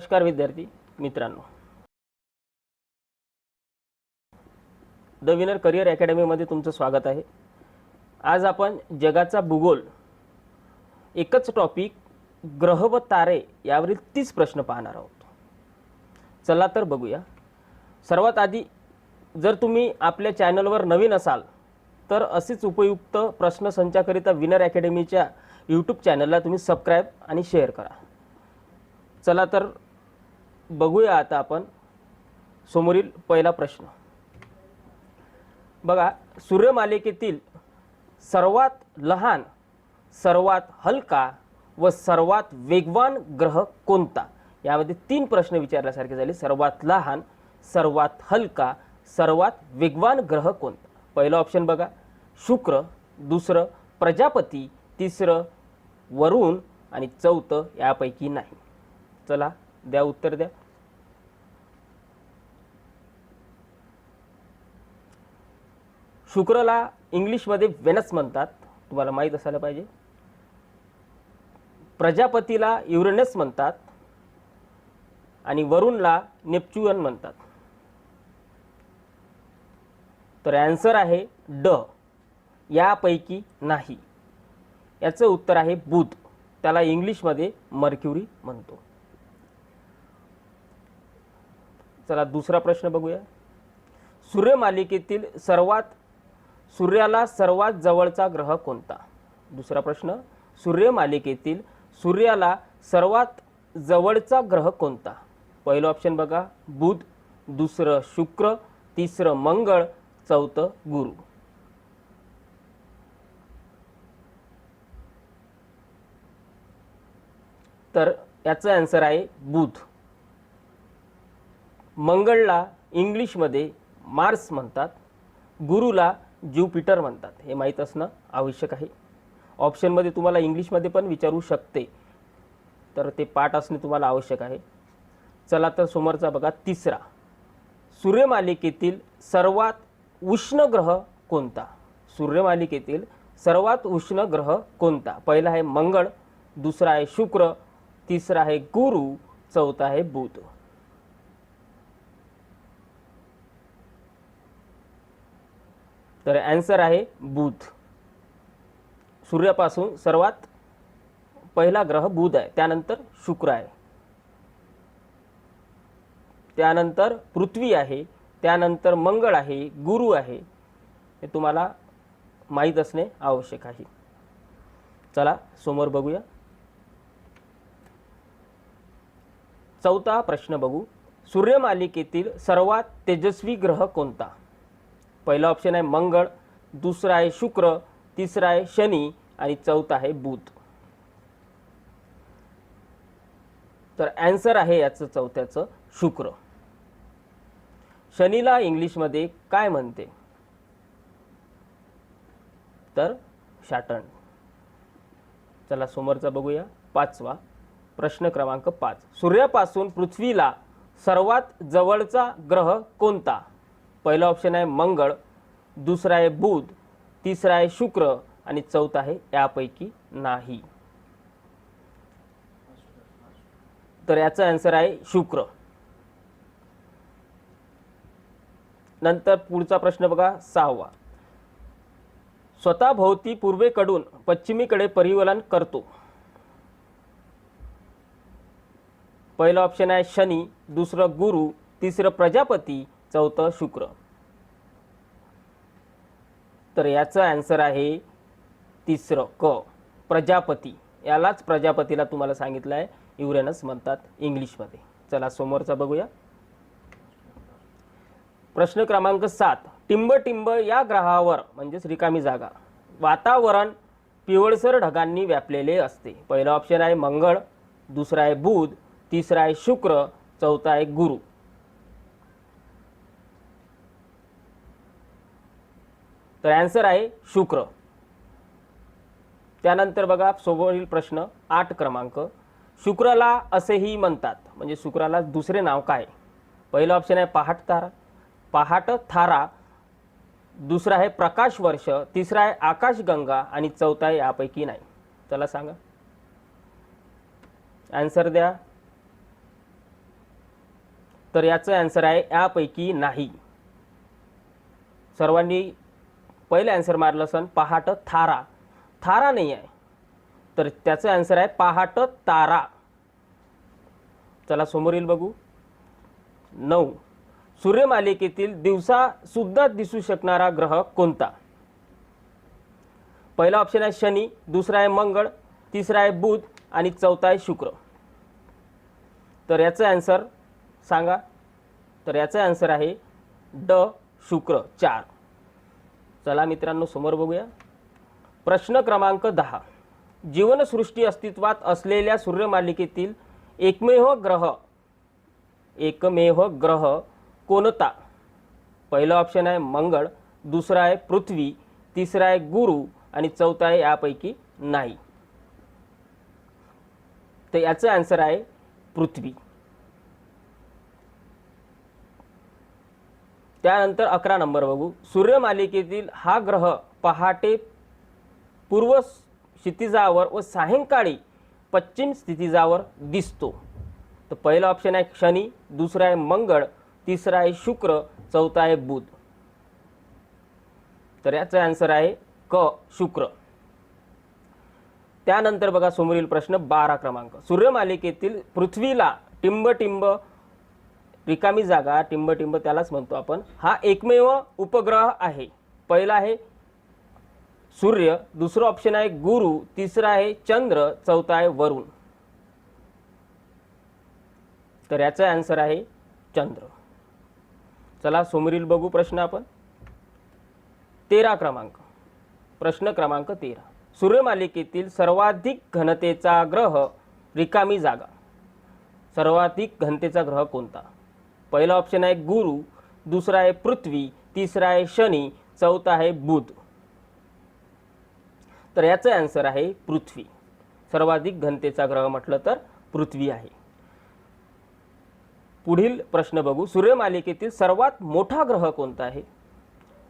नमस्कार विद्यार्थी मित्रांनो, द विनर करिअर अकॅडमीमध्ये तुमचं स्वागत आहे। आज आपण जगाचा भूगोल एकच टॉपिक ग्रह व तारे यावरील 30 प्रश्न पाहणार आहोत। चला तर बघूया। सर्वात आधी जर तुम्ही आपल्या चॅनलवर नवीन असाल तर असेच उपयुक्त प्रश्नसंचाकरिता विनर अकॅडमीच्या यूट्यूब चॅनलला तुम्ही सबस्क्राइब आणि शेअर करा। चला तर बघूया आता आपण समोरील पहिला प्रश्न। बघा, सूर्यमालिकेतील सर्वात लहान, सर्वात हलका व सर्वात वेगवान ग्रह कोणता? यामध्ये 3 प्रश्न विचारल्यासारखे झाले। सर्वात लहान, सर्वात हलका, सर्वात वेगवान ग्रह कोणता? पहिला ऑप्शन बघा शुक्र, दुसरं प्रजापती, तिसरं वरुण आणि चौथं यापैकी नाही। चला द्या उत्तर द्या। शुक्रला इंग्लिशमध्ये वेनस म्हणतात, तुम्हाला माहीत असायला पाहिजे। प्रजापतीला युरेनस म्हणतात आणि वरुणला नेपच्यून म्हणतात। तर आन्सर आहे ड, यापैकी नाही। याचं उत्तर आहे बुध, त्याला इंग्लिशमध्ये मर्क्युरी म्हणतो। चला दुसरा प्रश्न बघूया। सूर्यमालिकेतील सूर्याला सर्वात जवळचा ग्रह कोणता? दुसरा प्रश्न, सूर्यमालिकेतील सूर्याला सर्वात जवळचा ग्रह कोणता? पहिलं ऑप्शन बघा बुध, दुसरं शुक्र, तिसरं मंगळ, चौथं गुरु। तर याचं आन्सर आहे बुध। मंगळला इंग्लिशमध्ये मार्स म्हणतात, गुरुला ज्युपिटर म्हणतात, हे माहीत असणं आवश्यक आहे। ऑप्शनमध्ये तुम्हाला इंग्लिशमध्ये पण विचारू शकते, तर ते पाठ असणे तुम्हाला आवश्यक आहे। चला तर समोरचा बघा तिसरा, सूर्यमालिकेतील सर्वात उष्ण ग्रह कोणता? सूर्यमालिकेतील सर्वात उष्ण ग्रह कोणता? पहिला आहे मंगळ, दुसरा आहे शुक्र, तिसरा आहे गुरु, चौथा आहे बुध। तर आन्सर आहे बुध। सूर्यापासून सर्वात पहिला ग्रह बुध आहे, त्यानंतर शुक्र आहे, त्यानंतर पृथ्वी आहे, त्यानंतर मंगळ आहे, गुरु आहे। हे तुम्हाला माहीत असणे आवश्यक आहे। चला समोर बघूया। चौथा प्रश्न बघू। सूर्यमालिकेतील सर्वात तेजस्वी ग्रह कोणता? पहिला ऑप्शन आहे मंगळ, दुसरा आहे शुक्र, तिसरा आहे शनी आणि चौथा आहे बुध। तर आन्सर आहे याचं चौथ्याचं शुक्र। शनीला इंग्लिशमध्ये काय म्हणते? तर सॅटर्न। चला समोरचा बघूया। पाचवा प्रश्न क्रमांक 5, सूर्यापासून पृथ्वीला सर्वात जवळचा ग्रह कोणता? पहिला ऑप्शन आहे मंगळ, दुसरा आहे बुध, तिसरा आहे शुक्र आणि चौथा आहे यापैकी नाही। तर याचा आन्सर आहे शुक्र। नंतर पुढचा प्रश्न बघा 6वा, स्वतःभोवती पूर्वेकडून पश्चिमेकडे परिवलन करतो। पहिला ऑप्शन आहे शनी, दुसरं गुरु, तिसरं प्रजापती, चौथं शुक्र। तर याचं आन्सर आहे तिसरं क, प्रजापती। यालाच प्रजापतीला तुम्हाला सांगितलं आहे युरेनस म्हणतात इंग्लिशमध्ये। चला समोरचा बघूया। प्रश्न क्रमांक 7, टिंबटिंब या ग्रहावर म्हणजेच रिकामी जागा वातावरण पिवळसर ढगांनी व्यापलेले असते। पहिला ऑप्शन आहे मंगळ, दुसरा आहे बुध, तिसरा आहे शुक्र, चौथा आहे गुरु। तर आन्सर आहे शुक्र। त्यानंतर बघा समोरील प्रश्न 8 क्रमांक, शुक्राला असेही म्हणतात, म्हणजे शुक्राला दुसरे नाव काय? पहिलं ऑप्शन आहे पहाट तारा, दुसरा आहे प्रकाश वर्ष, तिसरा आहे आकाशगंगा आणि चौथा आहे यापैकी नाही। चला सांगा, आन्सर द्या। तर याचं आन्सर आहे यापैकी नाही. सर्वांनी पहिलं आन्सर मारलं असन पहाट थारा. थारा नाही आहे, तर त्याचं आन्सर आहे पहाट तारा. चला समोरील बघू. 9. सूर्यमालिकेतील दिवसा सुद्धा दिसू शकणारा ग्रह कोणता? पहिला ऑप्शन आहे शनी, दुसरा आहे मंगळ, तिसरा आहे बुध आणि चौथा आहे शुक्र. तर याचं आन्सर सांगा. तर याचं आन्सर आहे ड शुक्र 4. चला मित्रांनो समोर बघूया. प्रश्न क्रमांक 10. जीवनसृष्टी अस्तित्वात असलेल्या सूर्यमालिकेतील एकमेव ग्रह कोणता? पहिलं ऑप्शन आहे मंगळ, दुसरा आहे पृथ्वी, तिसरा आहे गुरु आणि चौथा आहे यापैकी नाही. तर याचं आन्सर आहे पृथ्वी. त्यानंतर 11 नंबर बघू. सूर्यमालिकेतील हा ग्रह पहाटे पूर्व क्षितिजावर व सायंकाळी पश्चिम क्षितिजावर दिसतो. तर पहिला ऑप्शन आहे शनी, दुसरा आहे मंगळ, तिसरा आहे शुक्र, चौथा आहे बुध. तर याचा आन्सर आहे क शुक्र. त्यानंतर बघा समोरील प्रश्न 12 क्रमांक. सूर्यमालिकेतील पृथ्वीला टिंब रिकामी जागा टिंब त्यालाच म्हणतो आपण, हा एकमेव उपग्रह आहे. पहिला आहे सूर्य, दुसरा ऑप्शन आहे गुरु, तिसरा आहे चंद्र, चौथा आहे वरुण. तर याचा आन्सर आहे चंद्र. चला समोरील बघू प्रश्न आपण. 13 क्रमांक. प्रश्न क्रमांक 13. सूर्यमालिकेतील सर्वाधिक घनतेचा ग्रह रिकामी जागा. सर्वाधिक घनतेचा ग्रह कोणता? पहिला ऑप्शन आहे गुरु, दुसरा आहे पृथ्वी, तिसरा आहे शनी, चौथा आहे बुध. तर याचं आन्सर आहे पृथ्वी. सर्वाधिक घनतेचा ग्रह म्हटलं तर पृथ्वी आहे. पुढील प्रश्न बघू. सूर्यमालिकेतील सर्वात मोठा ग्रह कोणता आहे?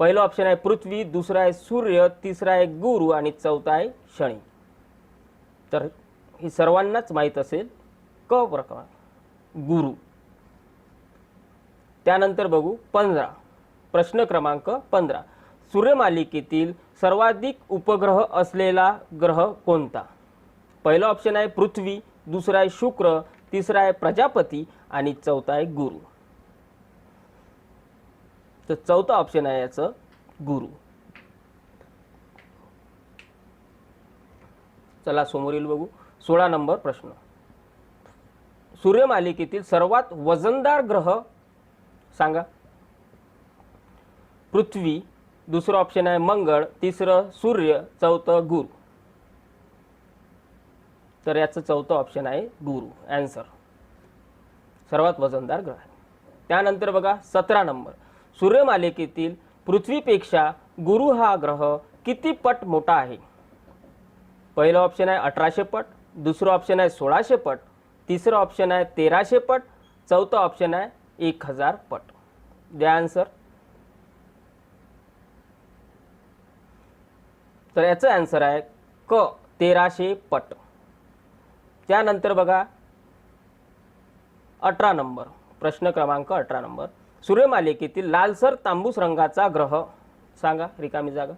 पहिला ऑप्शन आहे पृथ्वी, दुसरा आहे सूर्य, तिसरा आहे गुरु आणि चौथा आहे शनी. तर ही सर्वांनाच माहीत असेल क प्रकार गुरु. त्यानंतर बघू 15. प्रश्न क्रमांक 15. सूर्यमालिकेतील सर्वाधिक उपग्रह असलेला ग्रह कोणता? पहिला ऑप्शन आहे पृथ्वी, दुसरा आहे शुक्र, तिसरा आहे प्रजापती आणि चौथा आहे गुरु. तर चौथा ऑप्शन आहे याचं गुरु. चला समोरील बघू. 16 नंबर प्रश्न. सूर्यमालिकेतील सर्वात वजनदार ग्रह सांगा. पृथ्वी, दुसरं ऑप्शन आहे मंगळ, तिसरं सूर्य, चौथं गुरु. तर याचं चौथं ऑप्शन आहे गुरु. आन्सर सर्वात वजनदार ग्रह आहे. त्यानंतर बघा 17 नंबर. सूर्यमालिकेतील पृथ्वीपेक्षा गुरु हा ग्रह किती पट मोठा आहे? पहिला ऑप्शन आहे 1800 पट, दुसरं ऑप्शन आहे 1600 पट, तिसरं ऑप्शन आहे 1300 पट, चौथा ऑप्शन आहे 1000 पट. द्या आन्सर. तर याचं आन्सर आहे क 1300 पट. त्यानंतर बघा 18 नंबर. प्रश्न क्रमांक 18 नंबर. सूर्यमालिकेतील लालसर तांबूस रंगाचा ग्रह सांगा. रिकामी जागा.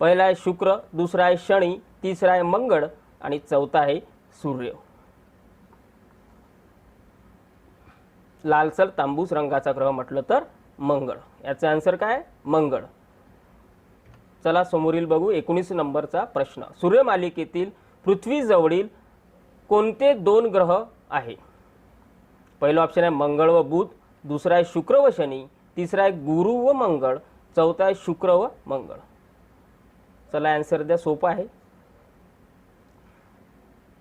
पहिला आहे शुक्र, दुसरा आहे शनी, तिसरा आहे मंगळ आणि चौथा आहे सूर्य. लालसर तांबूस रंगाचा ग्रह म्हटलं तर मंगळ. याचा आन्सर काय? मंगळ. चला समोरील बघू 19 नंबरचा प्रश्न. सूर्यमालिकेतील पृथ्वीजवळील कोणते 2 ग्रह आहे? पहिला ऑप्शन आहे मंगळ व बुध, दुसरा आहे शुक्र व शनी, तिसरा आहे गुरु व मंगळ, चौथा आहे शुक्र व मंगळ. चला आन्सर द्या. सोपा आहे.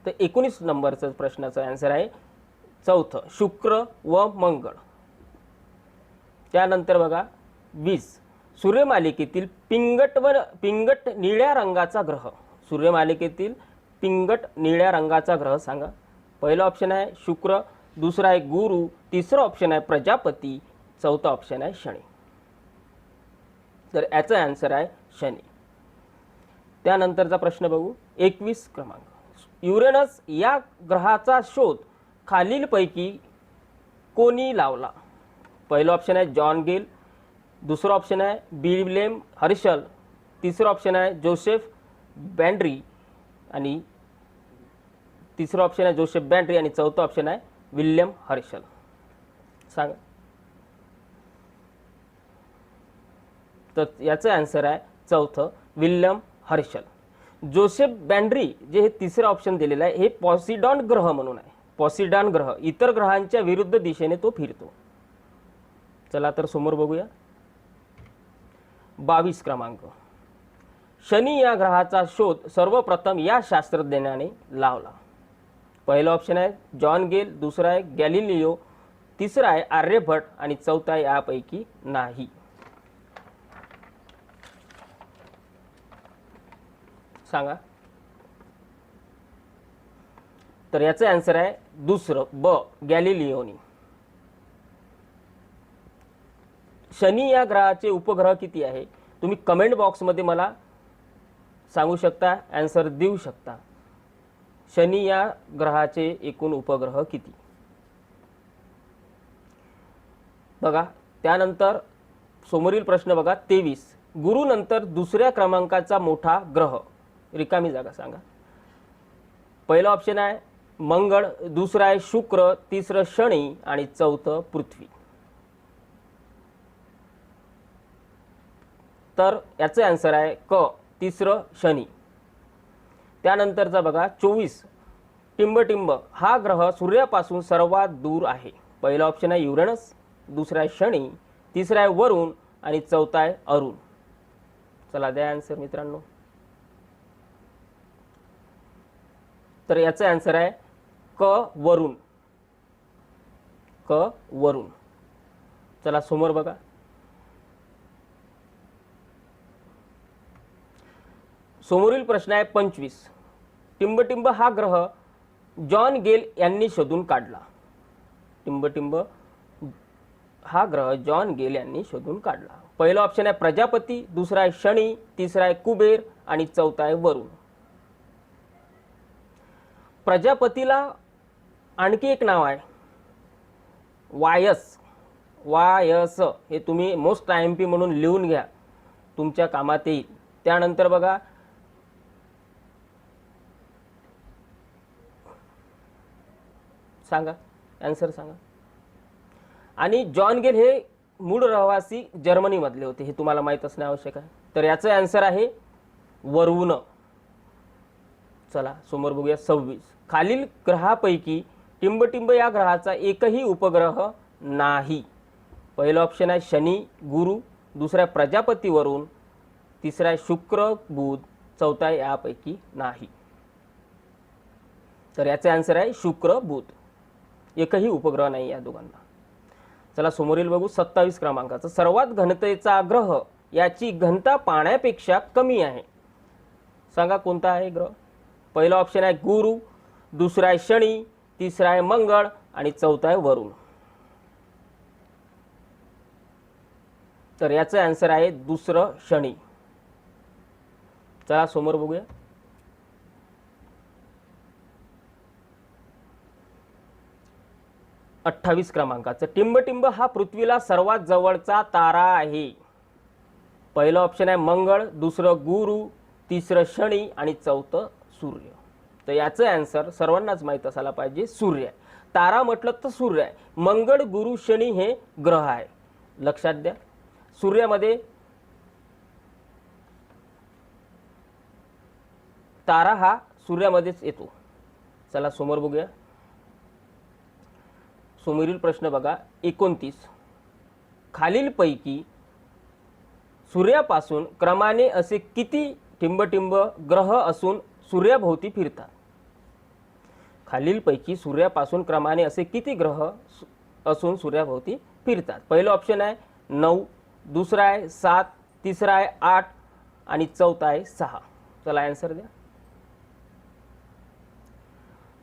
तर 19 नंबरचा प्रश्नाचा आन्सर आहे चौथं शुक्र व मंगळ. त्यानंतर बघा 20. सूर्यमालिकेतील पिंगट निळ्या रंगाचा ग्रह. सूर्यमालिकेतील पिंगट निळ्या रंगाचा ग्रह सांगा. पहिला ऑप्शन आहे शुक्र, दुसरा आहे गुरु, तिसरा ऑप्शन आहे प्रजापती, चौथा ऑप्शन आहे शनी. तर याचा आन्सर आहे शनी. त्यानंतरचा प्रश्न बघू 21 क्रमांक. युरेनस या ग्रहाचा शोध खालीलपैकी कोणी लावला? पहिलं ऑप्शन आहे जॉन गेल, दुसरं ऑप्शन आहे विल्यम हर्शल, तिसरं ऑप्शन आहे जोसेफ बँड्री आणि तिसरं ऑप्शन आहे जोसेफ बँड्री आणि चौथं ऑप्शन आहे विल्यम हर्शल. सांगा. तर याचं आन्सर आहे चौथं विल्यम हर्शल. जोसेफ बँड्री जे हे तिसरं ऑप्शन दिलेलं आहे हे पॉसिडॉन ग्रह म्हणून आहे. पॉसिडॉन ग्रह इतर ग्रहांच्या विरुद्ध दिशेने तो फिरतो. चला तर समोर बघूया. 22 क्रमांक. शनी या ग्रहाचा शोध सर्वप्रथम या शास्त्रज्ञाने लावला. पहिलं ऑप्शन आहे जॉन गेल, दुसरा आहे गॅलिलिओ, तिसरा आहे आर्यभट्ट आणि चौथा यापैकी नाही. सांगा. तर याचं आन्सर आहे दुसरं ब गॅलिलिओनी. शनी या ग्रहाचे उपग्रह किती आहे? तुम्ही कमेंट बॉक्समध्ये मला सांगू शकता, आन्सर देऊ शकता. शनी या ग्रहाचे एकूण उपग्रह किती? बघा. त्यानंतर समोरील प्रश्न बघा 23. गुरु नंतर दुसऱ्या क्रमांकाचा मोठा ग्रह. रिकामी जागा सांगा. पहिला ऑप्शन आहे मंगळ, दुसरा आहे शुक्र, तिसरं शनी आणि चौथं पृथ्वी. तर याचं आन्सर आहे क तिसरं शनी. त्यानंतरचा बघा 24. टिंबटिंब हा ग्रह सूर्यापासून सर्वात दूर आहे. पहिला ऑप्शन आहे युरेनस, दुसरा आहे शनी, तिसरा आहे वरुण आणि चौथा आहे अरुण. चला द्या आन्सर मित्रांनो. तर याचं आन्सर आहे क वरुण. क वरुण. चला समोर बघा. समोरील प्रश्न आहे 25. टिंबटिंब हा ग्रह जॉन गेल यांनी शोधून काढला. टिंबटिंब हा ग्रह जॉन गेल यांनी शोधून काढला. पहिला ऑप्शन आहे प्रजापती, दुसरा आहे शनी, तिसरा आहे कुबेर आणि चौथा आहे वरुण. प्रजापतीला आणखी एक नाव आहे वायस. वायस हे तुम्ही मोस्ट IMP म्हणून लिहून घ्या, तुमच्या कामात येईल. त्यानंतर बघा सांगा आन्सर सांगा. आणि जॉन गेल हे मूळ रहिवासी जर्मनीमधले होते, हे तुम्हाला माहीत असणे आवश्यक आहे. तर याचं आन्सर आहे वरुण. चला समोर बघूया 26. खालील ग्रहापैकी टिंबटिंब या ग्रहाचा एकही उपग्रह नाही. पहिलं ऑप्शन आहे शनी गुरु, दुसरा आहे प्रजापती वरुण, तिसरा आहे शुक्र बुध, चौथा आहे यापैकी नाही. तर याचे आन्सर आहे शुक्र बुध. एकही उपग्रह नाही या दोघांना. चला समोरील बघू 27 क्रमांकाचा. सर्वात घनतेचा ग्रह याची घनता पाण्यापेक्षा कमी आहे. सांगा कोणता आहे ग्रह? पहिला ऑप्शन आहे गुरु, दुसरा आहे शनी, तिसरा आहे मंगळ आणि चौथा आहे वरुण. तर याचं आन्सर आहे दुसरं शनी. चला समोर बघूया. अठ्ठावीस क्रमांकाचं. टिंबटिंब हा पृथ्वीला सर्वात जवळचा तारा आहे. पहिलं ऑप्शन आहे मंगळ, दुसरं गुरु, तिसरं शनी आणि चौथं सूर्य. तर याचं आन्सर सर्वांनाच माहीत असायला पाहिजे, सूर्य आहे. तारा म्हटलं तर सूर्य आहे. मंगळ, गुरु, शनी हे ग्रह आहे, लक्षात द्या. सूर्यामध्ये तारा हा सूर्यामध्येच येतो. चला समोर बघूया. समोरील प्रश्न बघा 29. खालीलपैकी सूर्यापासून क्रमाने असे किती टिंबटिंब ग्रह असून सूर्याभोवती फिरतात? खालीलपैकी सूर्यापासून क्रमाने असे किती ग्रह असून सूर्याभोवती फिरतात? पहिलं ऑप्शन आहे 9, दुसरा आहे 7, तिसरा आहे 8 आणि चौथा आहे 6. चला आन्सर द्या.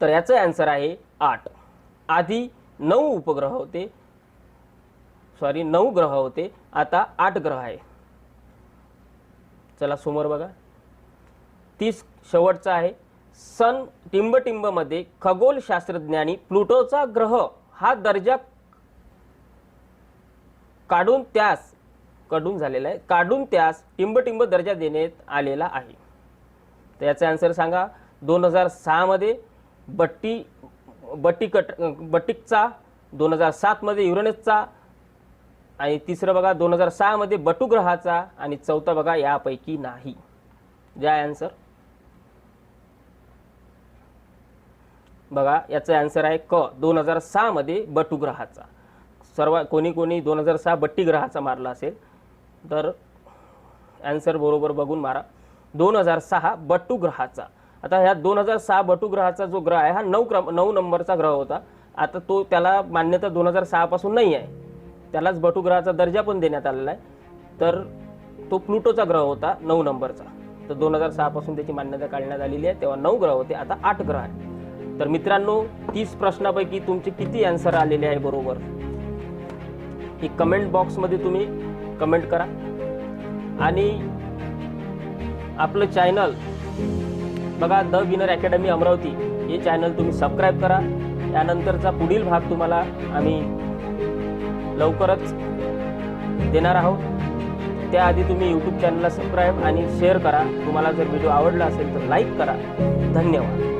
तर याचं आन्सर आहे 8. आधी 9 उपग्रह होते, 9 ग्रह होते, आता 8 ग्रह आहे. चला समोर बघा. 30 शेवटचा आहे. सन टिंबटिंब मध्ये खगोल शास्त्रज्ञांनी प्लुटोचा ग्रह हा दर्जा काढून त्यास टिंब दर्जा देण्यात आलेला आहे. तर याचा आन्सर सांगा. 2006 मध्ये बट्टिकचा, 2007 मध्ये युरेनसचा, आणि तिसरं बघा 2006 मध्ये बटू ग्रहाचा, आणि चौथा बघा यापैकी नाही. द्या आन्सर. बघा याचा आन्सर आहे क, 2006 मध्ये बटू ग्रहाचा. कोणी 2006 बट्टी ग्रहाचा मारला असेल तर आन्सर बरोबर बघून मारा. 2006 बटू ग्रहाचा. आता ह्या 2006 बटू ग्रहाचा जो ग्रह आहे हा 9 नंबरचा ग्रह होता. आता त्याला मान्यता 2006 पासून नाही आहे, त्यालाच बटू ग्रहाचा दर्जा पण देण्यात आलेला आहे. तर तो प्लुटोचा ग्रह होता 9 नंबरचा. तर 2006 पासून त्याची मान्यता काढण्यात आलेली आहे. तेव्हा 9 ग्रह होते, आता 8 ग्रह आहेत. तर मित्रांनो 30 प्रश्नापैकी तुमचे किती आन्सर आलेले आहे बरोबर ही कमेंट बॉक्समध्ये तुम्ही कमेंट करा. आणि आपलं चॅनल बघा द विनर अकॅडमी अमरावती हे चॅनल तुम्ही सबस्क्राईब करा. यानंतरचा पुढील भाग तुम्हाला आम्ही लवकरच देणार आहोत. त्याआधी तुम्ही यूट्यूब चॅनलला सबस्क्राईब आणि शेअर करा. तुम्हाला जर व्हिडिओ आवडला असेल तर लाईक करा. धन्यवाद.